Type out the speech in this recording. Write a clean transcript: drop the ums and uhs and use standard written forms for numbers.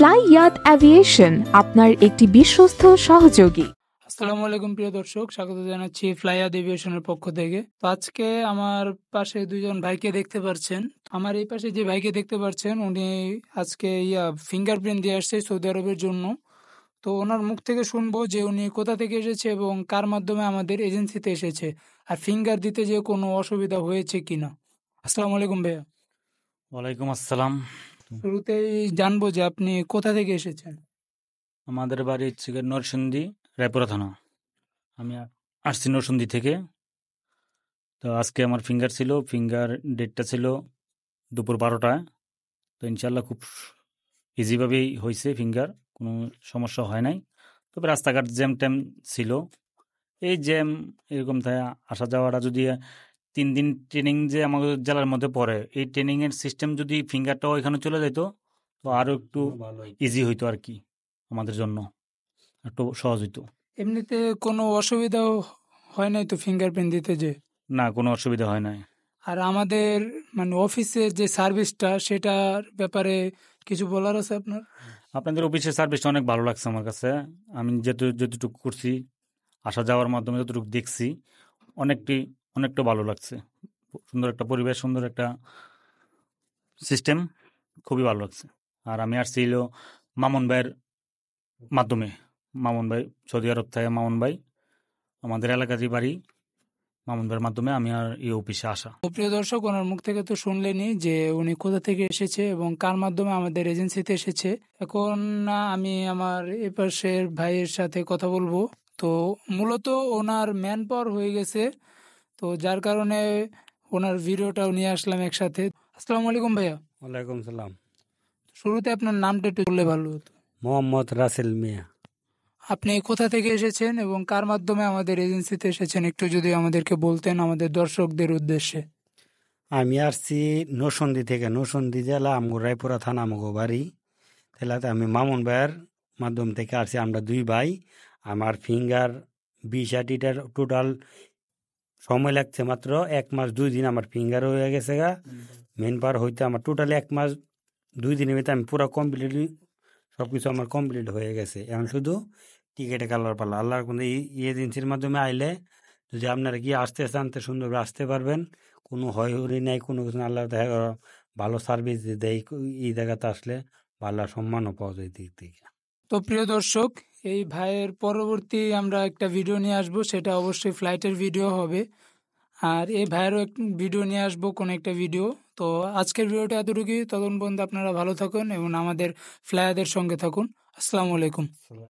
Fly ইয়াত aviation আপনার একটি বিশ্বস্ত সহযোগী। আসসালামু আলাইকুম প্রিয় দর্শক, স্বাগত জানাচ্ছি ফ্লাইয়াদ এভিয়েশনের পক্ষ থেকে। তো আজকে আমার পাশে দুজন ভাইকে দেখতে পাচ্ছেন। আমার এই পাশে যে ভাইকে দেখতে পাচ্ছেন উনি আজকে ফিঙ্গারপ্রিন্ট দিয়ে আসছে সৌদি আরবের জন্য। তো ওনার মুখ থেকে শুনবো যে উনি কোথা থেকে এসেছে এবং কার মাধ্যমে আমাদের এজেন্সিতে এসেছে, আর ফিঙ্গার দিতে যে কোনো অসুবিধা হয়েছে কিনা। আসসালামু আলাইকুম ভাইয়া। ওয়ালাইকুম আসসালাম। শুরুতেই জানবো যে আপনি কোথা থেকে এসেছেন। আমাদের বাড়ি হচ্ছে গিয়ে নরসিংদী, রায়পুরা থানা। আমি আসছি নরসিংদী থেকে। তো আজকে আমার ফিঙ্গার ছিল, ফিঙ্গার ডেটটা ছিল দুপুর 12টায়। তো ইনশাল্লাহ খুব ইজিভাবেই হয়েছে ফিঙ্গার, কোনো সমস্যা হয় নাই। তবে রাস্তাঘাট জ্যাম ট্যাম ছিল, এই জ্যাম এরকম থাকে আসা যাওয়াটা। যদি 3 দিন ট্রেনিং যে আমাদের জেলার মধ্যে পড়ে, এই ট্রেনিংয়ের সিস্টেম যদি ফিঙ্গারটাও এখানে চলে যেত তো আরও একটু ইজি হইতো আর কি, আমাদের জন্য একটু সহজ হইতো। এমনিতে কোনো অসুবিধাও হয় নাই তো ফিঙ্গারপ্রিন্ট দিতে যে? না, কোনো অসুবিধা হয় নাই। আর আমাদের মানে অফিসের যে সার্ভিসটা সেটার ব্যাপারে কিছু বলার আছে আপনার? আপনাদের অফিসের সার্ভিসটা অনেক ভালো লাগছে আমার কাছে। আমি যতটুকু করছি, আসা যাওয়ার মাধ্যমে যতটুকু দেখছি, অনেকটা ভালো লাগছে। সুন্দর একটা পরিবেশ, সুন্দর একটা সিস্টেম, খুবই ভালো লাগছে। আর আমি আসছি হলো মামুন ভাইয়ের মাধ্যমে। মামুন ভাই সৌদি আরব থেকে, মামুন ভাই আমাদের এলাকারই বাড়ি। মামুন ভাইয়ের মাধ্যমে আমি আর এই অফিসে আসা। তো প্রিয় দর্শক, ওনার মুখ থেকে তো শুনলেনই যে উনি কোথা থেকে এসেছে এবং কার মাধ্যমে আমাদের এজেন্সিতে এসেছে। এখন আমি আমার এপাশের ভাইয়ের সাথে কথা বলবো। তো মূলত ওনার ম্যান পাওয়ার হয়ে গেছে, তো যার কারণে ওনার ভিডিওটাও নিয়ে আসলাম একসাথে। আসসালামু আলাইকুম ভাইয়া। ওয়ালাইকুম সালাম। শুরুতে আপনার নামটা একটু বললে ভালো হতো। মোহাম্মদ রাসেল মিয়া। আপনি কোথা থেকে এসেছেন এবং কার মাধ্যমে আমাদের এজেন্সিতে এসেছেন একটু যদি আমাদেরকে বলতেন আমাদের দর্শকদের উদ্দেশ্যে। আমি আসছি নরসিংদী থেকে, নরসিংদী জেলা, আমগো রায়পুরা থানা, আমগো বাড়ি। তাহলে আমি মামুন ভাইয়ের মাধ্যম থেকে আসছি। আমরা 2 ভাই। আমার ফিঙ্গার 20-80টার টোটাল সময় লাগছে মাত্র 1 মাস 2 দিন। আমার ফিঙ্গার হয়ে গেছে গা। মেন পাওয়ার হইতে আমার টোটাল 1 মাস 2 দিনের ভিতরে আমি পুরো কমপ্লিটলি সব কিছু আমার কমপ্লিট হয়ে গেছে। এখন শুধু টিকিটে কালার পাল্লা। আল্লাহর কোনো এই এজেন্সির মাধ্যমে আইলে যদি আপনারা কি আসতে চান তো সুন্দরভাবে আসতে পারবেন। কোনো হয়হরি নাই, কোনো কিছু না। আল্লাহ দেখা ভালো সার্ভিস দেয়। এই জায়গাতে আসলে ভালো সম্মানও পাওয়া যায় দিক থেকে। তো প্রিয় দর্শক, এই ভাইয়ের পরবর্তী আমরা একটা ভিডিও নিয়ে আসবো, সেটা অবশ্যই ফ্লাইটের ভিডিও হবে। আর এই ভাইয়েরও এক ভিডিও নিয়ে আসবো, কোনো একটা ভিডিও। তো আজকের ভিডিওটা এতটুকুই। ততক্ষণ পর্যন্ত আপনারা ভালো থাকুন এবং আমাদের ফ্লাইয়াদের সঙ্গে থাকুন। আসসালামু আলাইকুম।